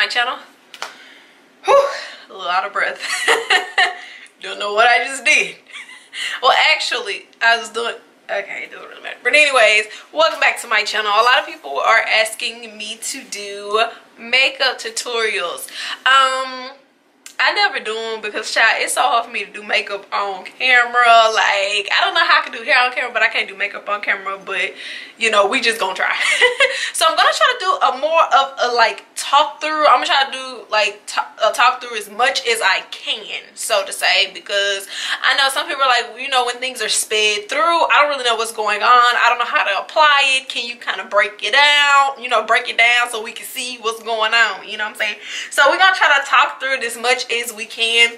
my channel. Whew, a little out of breath. Don't know what I just did. Well, actually, I was doing, okay, it doesn't really matter. But anyways, welcome back to my channel. A lot of people are asking me to do makeup tutorials. I never do them because, child, it's so hard for me to do makeup on camera. Like, I don't know how I can do hair on camera, but I can't do makeup on camera. But, you know, we just gonna try. So I'm gonna try to do a more of a, like, talk through. I'm gonna try to do, like, a talk through as much as I can, so to say. Because I know some people are like, you know, when things are sped through, I don't really know what's going on. I don't know how to apply it. Can you kind of break it out? You know, break it down so we can see what's going on. You know what I'm saying? So we're gonna try to talk through it as much as we can.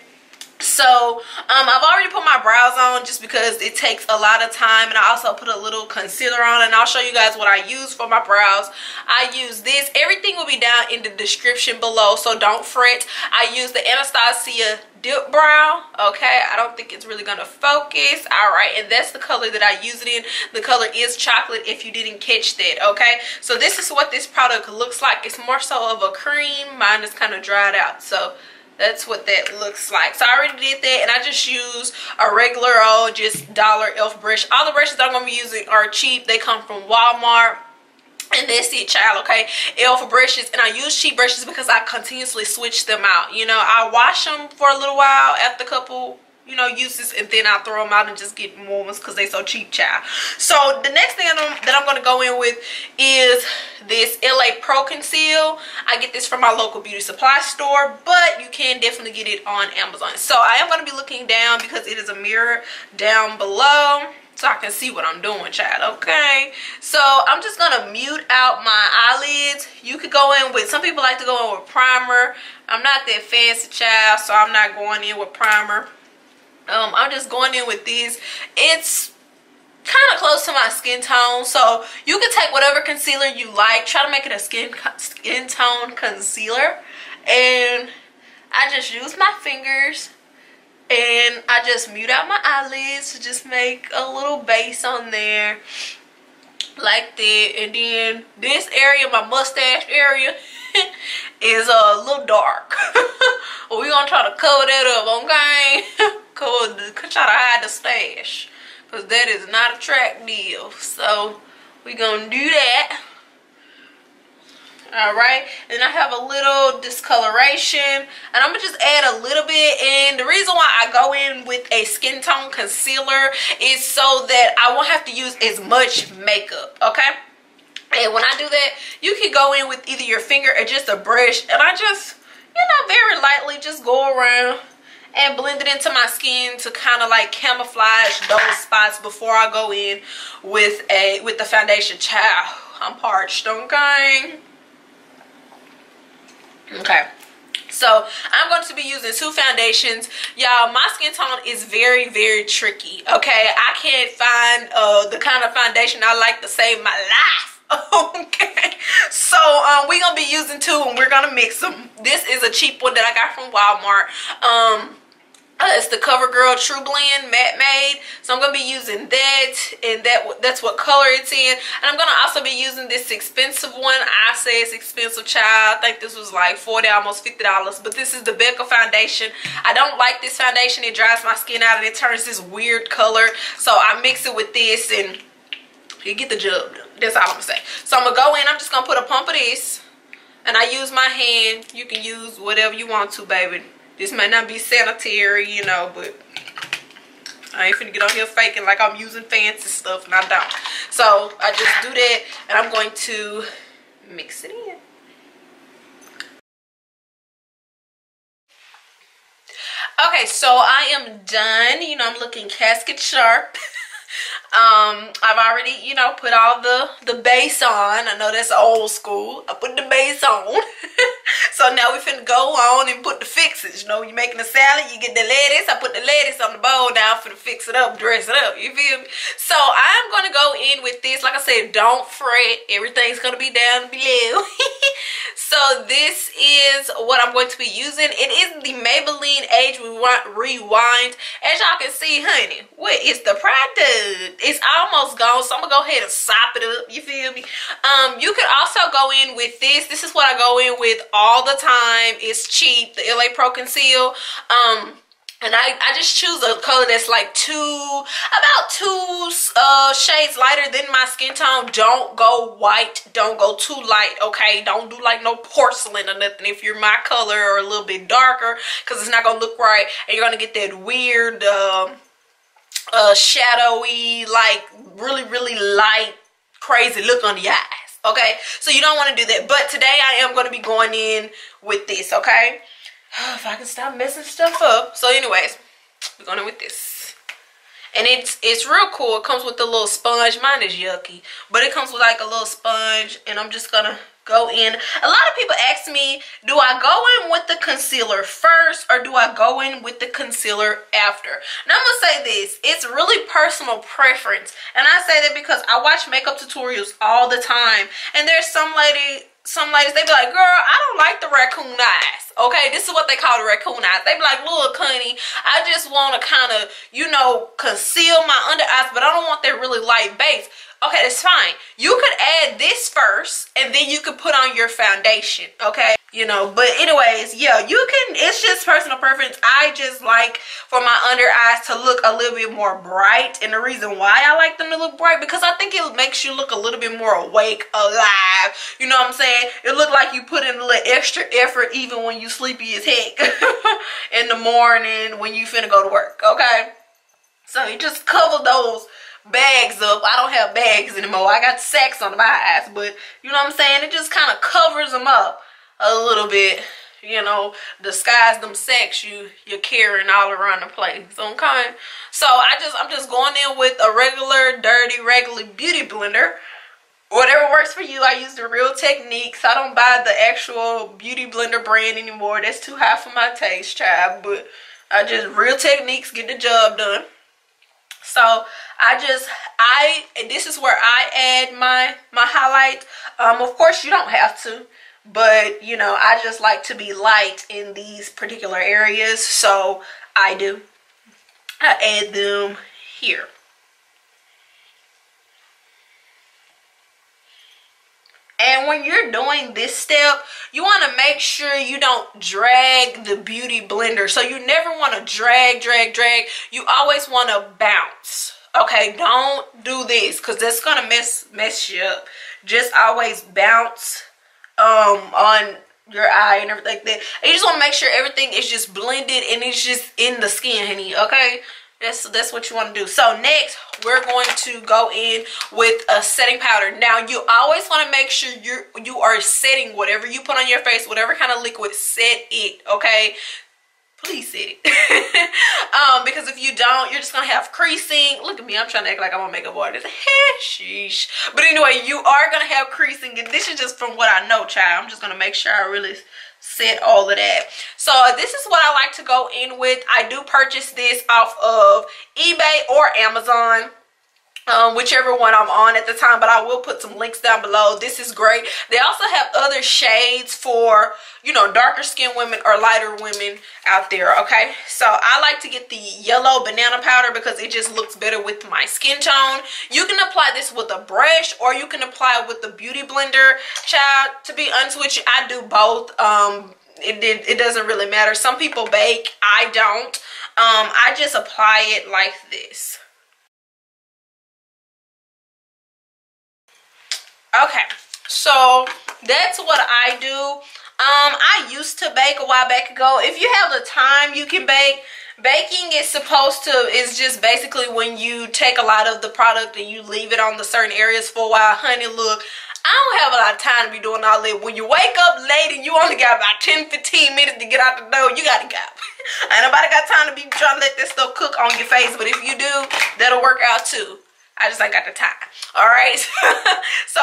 So I've already put my brows on just because it takes a lot of time, and I also put a little concealer on, and I'll show you guys what I use for my brows. I use this. Everything will be down in the description below, so don't fret. I use the Anastasia dip brow. Okay, I don't think it's really gonna focus. All right, and that's the color that I use it in. The color is chocolate, if you didn't catch that. Okay, so this is what this product looks like. It's more so of a cream. Mine is kind of dried out, so that's what that looks like. So I already did that, and I just use a regular old just dollar elf brush. All the brushes I'm gonna be using are cheap. They come from Walmart, and that's it, child. Okay, elf brushes, and I use cheap brushes because I continuously switch them out. You know, I wash them for a little while after a couple, you know, uses, and then I throw them out and just get more ones because they so cheap, child. So the next thing that I'm going to go in with is this LA Pro Conceal. I get this from my local beauty supply store, but you can definitely get it on Amazon. So I am going to be looking down because it is a mirror down below, so I can see what I'm doing, child. Okay, so I'm just going to mute out my eyelids. You could go in with, some people like to go in with primer. I'm not that fancy, child, so I'm not going in with primer. I'm just going in with these. It's kind of close to my skin tone, so you can take whatever concealer you like. Try to make it a skin tone concealer, and I just use my fingers and I just mute out my eyelids to just make a little base on there like that. And then this area, my mustache area, is a little dark. We're gonna try to cover that up, okay? Try to hide the stash, because that is not a track deal. So we're gonna do that. All right, and I have a little discoloration, and I'm gonna just add a little bit. And the reason why I go in with a skin tone concealer is so that I won't have to use as much makeup. Okay, and when I do that, you can go in with either your finger or just a brush, and I just, you know, very lightly just go around and blend it into my skin to kind of like camouflage those spots before I go in with the foundation. Child, I'm parched, okay? Okay, so I'm going to be using two foundations. Y'all, my skin tone is very, very tricky. Okay, I can't find the kind of foundation I like to save my life. Okay, so we're gonna be using two, and we're gonna mix them. This is a cheap one that I got from Walmart. It's the CoverGirl True Blend Matte Made. So I'm gonna be using that, and that's what color it's in. And I'm gonna also be using this expensive one. I say it's expensive, child. I think this was like $40, almost $50. But this is the Becca foundation. I don't like this foundation. It dries my skin out and it turns this weird color. So I mix it with this, and you get the job done. That's all I'm gonna say. So I'm gonna go in. I'm just gonna put a pump of this, and I use my hand. You can use whatever you want to, baby. This may not be sanitary, you know, but I ain't finna get on here faking like I'm using fancy stuff, and I don't. So I just do that, and I'm going to mix it in. Okay, so I am done. You know, I'm looking casket sharp. I've already, you know, put all the base on. I know that's old school. I put the base on. So now we finna go on and put the fixes. You know, you're making a salad, you get the lettuce. I put the lettuce on the bowl now for to fix it up, dress it up. You feel me? So I'm gonna go in with this. Like I said, don't fret. Everything's gonna be down below. So this is what I'm going to be using. It is the Maybelline Age Rewind. As y'all can see, honey, what is the product? It's almost gone, so I'm gonna go ahead and sop it up, you feel me? You could also go in with this is what I go in with all the time. It's cheap, the LA Pro Conceal. And I just choose a color that's like about two shades lighter than my skin tone. Don't go white, don't go too light, okay? Don't do like no porcelain or nothing if you're my color, or a little bit darker, because it's not gonna look right, and you're gonna get that weird shadowy, like really light, crazy look on the eyes, okay? So you don't want to do that. But today I am going to be going in with this, okay? If I can stop messing stuff up. So anyways, we're going in with this. And it's real cool. It comes with a little sponge. Mine is yucky, but it comes with like a little sponge, and I'm just gonna go in. A lot of people ask me, do I go in with the concealer first, or do I go in with the concealer after? Now I'm gonna say this, it's really personal preference, and I say that because I watch makeup tutorials all the time, and there's some ladies, they be like, girl, I don't like the raccoon eyes. Okay, this is what they call the raccoon eyes. They be like, look, honey, I just want to kind of, you know, conceal my under eyes, but I don't want that really light base. Okay, that's fine. You could add this first, and then you could put on your foundation, okay? You know, but anyways, yeah, you can, it's just personal preference. I just like for my under eyes to look a little bit more bright, and the reason why I like them to look bright, because I think it makes you look a little bit more awake, alive, you know what I'm saying? It look like you put in a little extra effort even when you sleepy as heck in the morning when you finna go to work, okay? So you just cover those bags up. I don't have bags anymore. I got sacks on my eyes, but you know what I'm saying? It just kind of covers them up a little bit, you know, disguise them sacks you're carrying all around the place, okay? So I'm just going in with a regular beauty blender. Whatever works for you. I use the Real Techniques. I don't buy the actual beauty blender brand anymore. That's too high for my taste, child, but I just Real Techniques get the job done. So this is where I add my highlight. Of course you don't have to, but you know, I just like to be light in these particular areas, so I add them here. And when you're doing this step, you want to make sure you don't drag the beauty blender. So you never want to drag. You always want to bounce. Okay, don't do this, because that's going to mess you up. Just always bounce on your eye and everything like that. And you just want to make sure everything is just blended and it's just in the skin, honey, okay? That's what you want to do. So next, we're going to go in with a setting powder. Now, you always want to make sure you are setting whatever you put on your face, whatever kind of liquid, set it, okay? Please set it. Because if you don't, you're just going to have creasing. Look at me, I'm trying to act like I'm a makeup artist. Sheesh. But anyway, you are going to have creasing, and this is just from what I know, child. I'm just going to make sure I really set all of that. So this is what I like to go in with. I do purchase this off of eBay or Amazon, whichever one I'm on at the time, but I will put some links down below. This is great. They also have other shades for, you know, darker skin women or lighter women out there, okay? So I like to get the yellow banana powder because it just looks better with my skin tone. You can apply this with a brush, or you can apply it with the beauty blender. Child, to be honest with you, I do both. It doesn't really matter. Some people bake, I don't. I just apply it like this. Okay, so that's what I do. I used to bake a while back ago. If you have the time, you can bake. Baking is just basically when you take a lot of the product and you leave it on the certain areas for a while. Honey, look, I don't have a lot of time to be doing all that. When you wake up late and you only got about 10-15 minutes to get out the door, you gotta go. Ain't nobody got time to be trying to let this stuff cook on your face, but if you do, that'll work out too. I just ain't got the time. All right. So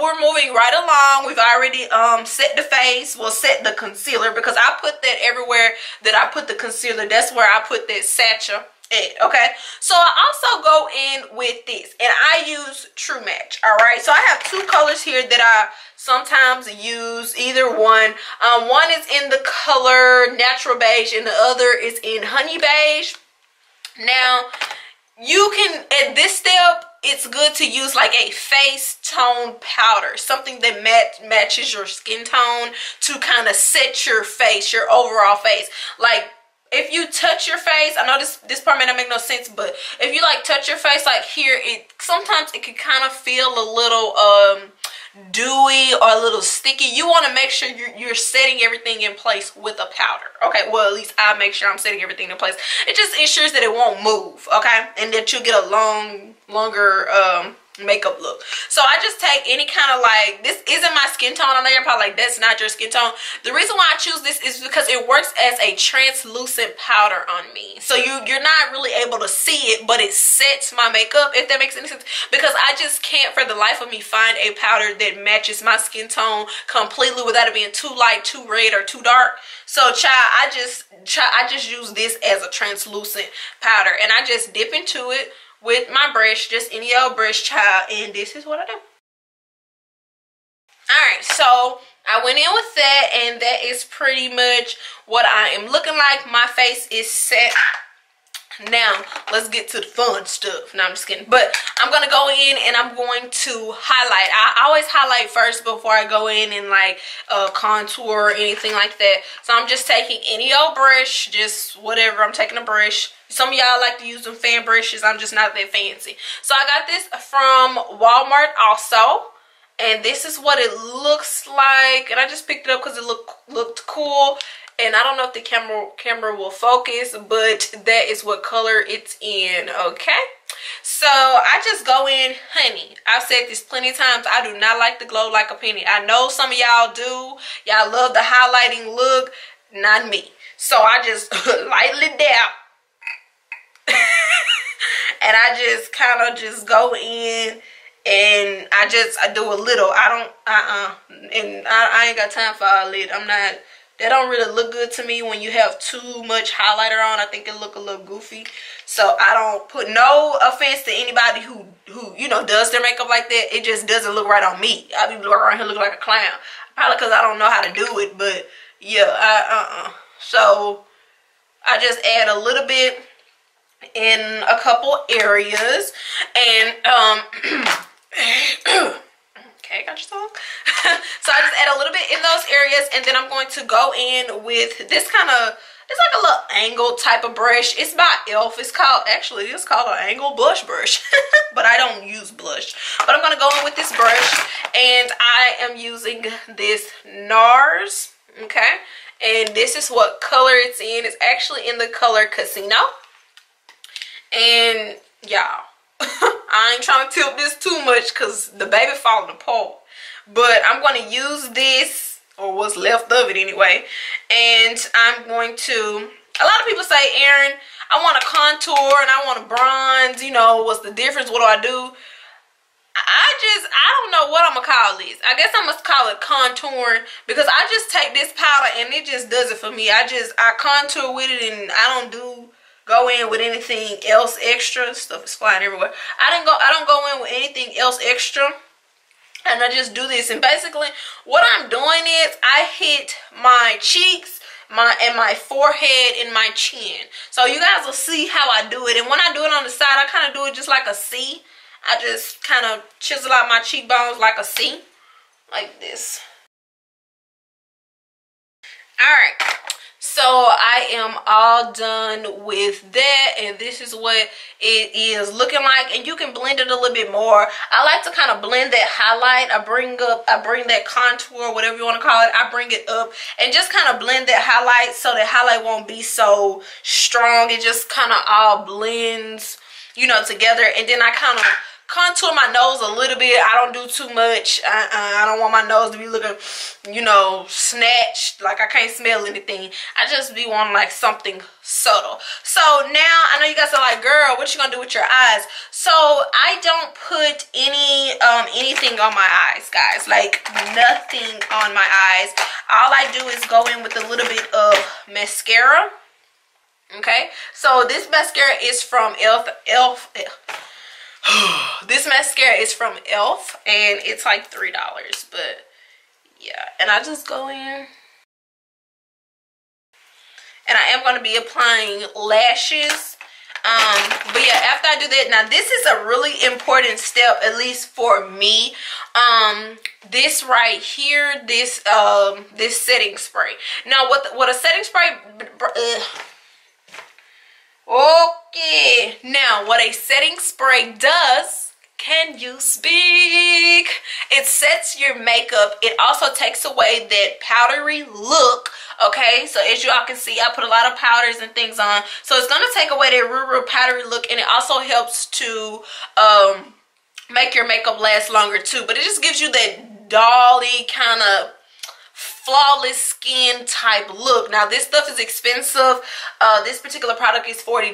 we're moving right along. We've already set the face. We'll set the concealer, because I put that everywhere that I put the concealer. That's where I put that satchel at, okay? So I also go in with this, and I use True Match. All right. So I have two colors here that I sometimes use, either one. One is in the color Natural Beige, and the other is in Honey Beige. Now, you can, at this step, it's good to use like a face tone powder, something that matches your skin tone to kind of set your face, your overall face. Like if you touch your face, I know this part may not make no sense, but if you like touch your face like here, sometimes it can kind of feel a little dewy or a little sticky. You want to make sure you're setting everything in place with a powder. Okay, well, at least I make sure I'm setting everything in place. It just ensures that it won't move, okay, and that you'll get a longer makeup look. So I just take any kind of, like, this isn't my skin tone. I know you're probably like, that's not your skin tone. The reason why I choose this is because it works as a translucent powder on me, so you're not really able to see it, but it sets my makeup, if that makes any sense, because I just can't for the life of me find a powder that matches my skin tone completely without it being too light, too red, or too dark. So I just use this as a translucent powder, and I just dip into it with my brush, just any old brush, child, and this is what I do. Alright, so I went in with that, and that is pretty much what I am looking like. My face is set. Now, let's get to the fun stuff. No, I'm just kidding. But I'm going to go in and I'm going to highlight. I always highlight first before I go in and like contour or anything like that. So I'm just taking any old brush, just whatever. I'm taking a brush. Some of y'all like to use them fan brushes. I'm just not that fancy. So I got this from Walmart also. And this is what it looks like. And I just picked it up because it looked cool. And I don't know if the camera will focus, but that is what color it's in, okay? So I just go in, honey, I've said this plenty of times, I do not like to glow like a penny. I know some of y'all do. Y'all love the highlighting look. Not me. So I just lightly dab. And I just kind of just go in. And I do a little. I ain't got time for all it. That don't really look good to me when you have too much highlighter on. I think it look a little goofy. So I don't put, no offense to anybody who you know does their makeup like that. It just doesn't look right on me. I be around here looking like a clown. Probably because I don't know how to do it. But yeah, So I just add a little bit in a couple areas. And okay, got your song. So I just add a little bit in those areas, and then I'm going to go in with this kind of, it's like a little angled type of brush. It's by e.l.f. It's called an angled blush brush. But I don't use blush. But I'm going to go in with this brush, and I am using this NARS, okay? And this is what color it's in. It's actually in the color Casino. And y'all, I ain't trying to tilt this too much because the baby falling apart. But I'm going to use this, or what's left of it anyway. And I'm going to, a lot of people say, Erin, I want to contour and I want to bronze. You know, what's the difference? What do I do? I don't know what I'm going to call this. I guess I must call it contouring, because I just take this powder and it just does it for me. I contour with it, and I don't go in with anything else extra. Stuff is flying everywhere. I don't go in with anything else extra, and I just do this. And basically what I'm doing is I hit my cheeks, my forehead, and my chin. So you guys will see how I do it. And when I do it on the side, I kind of do it just like a C. I just kind of chisel out my cheekbones like a C, like this. Alright, so I am all done with that, and this is what it is looking like. And you can blend it a little bit more. I like to kind of blend that highlight. I bring that contour, whatever you want to call it, I bring it up and just kind of blend that highlight so that highlight won't be so strong. It just kind of all blends, you know, together. And then I kind of contour my nose a little bit. I don't do too much. I don't want my nose to be looking, you know, snatched, like I can't smell anything. I just be wanting like something subtle. So now I know you guys are like, girl, what you gonna do with your eyes? So I don't put anything on my eyes, guys. Like nothing on my eyes. All I do is go in with a little bit of mascara. Okay, so this mascara is from e.l.f. This mascara is from e.l.f. and it's like $3, but yeah. And I just go in, and I am going to be applying lashes. But yeah, after I do that, now this is a really important step, at least for me. This right here, this setting spray. Now what a setting spray, okay, now what a setting spray does, can you speak? It sets your makeup. It also takes away that powdery look. Okay, so as you all can see, I put a lot of powders and things on, so it's gonna take away that real powdery look, and it also helps to make your makeup last longer too. But it just gives you that dolly kind of flawless skin type look. Now this stuff is expensive. This particular product is $40,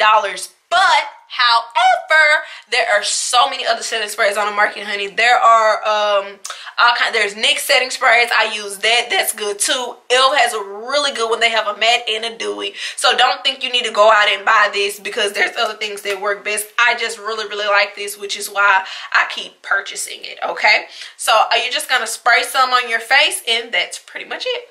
but however, there are so many other setting sprays on the market, honey. There are all kind. There's NYX setting sprays. I use that. That's good too. ILF has a really good one. They have a matte and a dewy. So don't think you need to go out and buy this, because there's other things that work best. I just really like this, which is why I keep purchasing it. Okay, so you're just gonna spray some on your face, and that's pretty much it.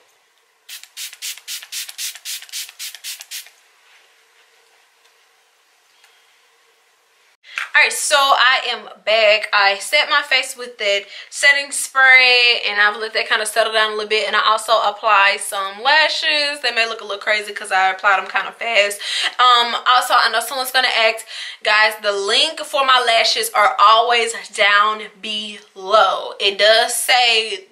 Alright, so I am back. I set my face with that setting spray, and I've let that kind of settle down a little bit, and I also apply some lashes. They may look a little crazy because I applied them kind of fast. Also, I know someone's gonna ask, guys, the link for my lashes are always down below. It does say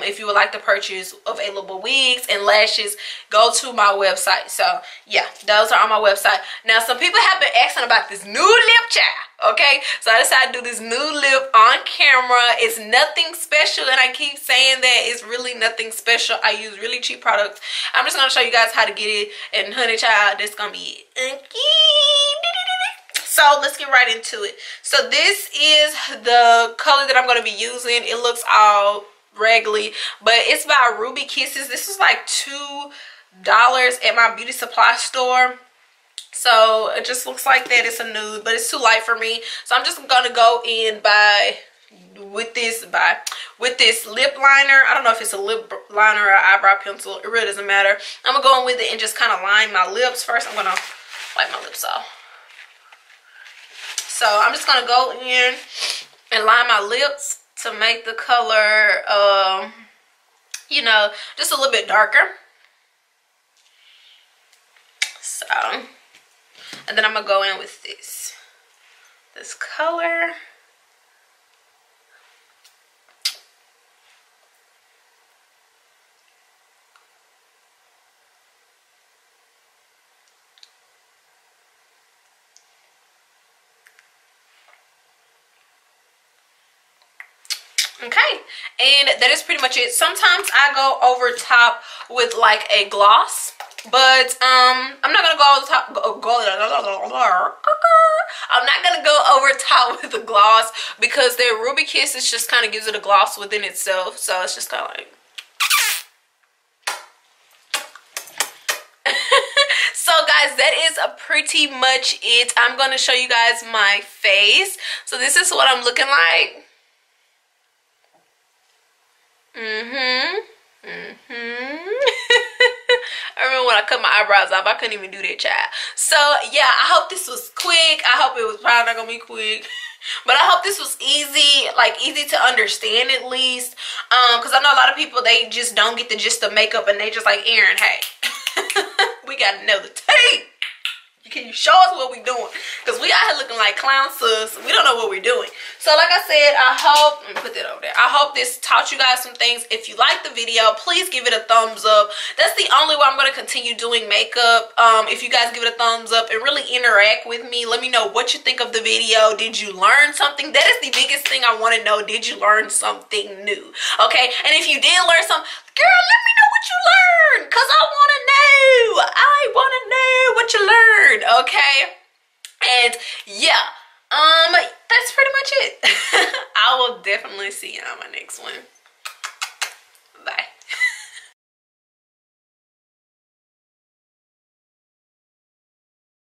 if you would like to purchase available wigs and lashes, go to my website. So yeah, those are on my website. Now some people have been asking about this new lip, child. Okay, so I decided to do this new lip on camera. It's nothing special, and I keep saying that it's really nothing special. I use really cheap products. I'm just gonna show you guys how to get it, and honey child, that's gonna be it. So let's get right into it. So this is the color that I'm going to be using. It looks all raggedy, but it's by Ruby Kisses. This is like $2 at my beauty supply store. So it just looks like that. It's a nude, but it's too light for me. So I'm just going to go in with this lip liner. I don't know if it's a lip liner or eyebrow pencil. It really doesn't matter. I'm going to go in with it and just kind of line my lips. First, I'm going to wipe my lips off. So I'm just going to go in and line my lips to make the color, you know, just a little bit darker. So, and then I'm going to go in with this color. Okay, and that is pretty much it. Sometimes I go over top with like a gloss, but I'm not gonna go over top. I'm not gonna go over top with the gloss, because the Ruby Kisses just kind of gives it a gloss within itself. So it's just kind of like. So guys, that is pretty much it. I'm gonna show you guys my face. So this is what I'm looking like. I remember when I cut my eyebrows off, I couldn't even do that, child. So yeah, I hope this was quick. I hope it was probably not gonna be quick, but I hope this was easy, like easy to understand at least. Because I know a lot of people, they just don't get the gist of makeup, and they just like, Erin, hey, we gotta know the tape. Can you show us what we're doing? Because we out here looking like clown sus. We don't know what we're doing. So like I said, I hope, let me put that over there. I hope this taught you guys some things. If you like the video, please give it a thumbs up. That's the only way I'm going to continue doing makeup. If you guys give it a thumbs up and really interact with me, let me know what you think of the video. Did you learn something? That is the biggest thing I want to know. Did you learn something new? Okay, and if you did learn something, girl, let me know what you learned, because I want to know. I want to know what you learned, okay? And yeah, that's pretty much it. I will definitely see you on my next one.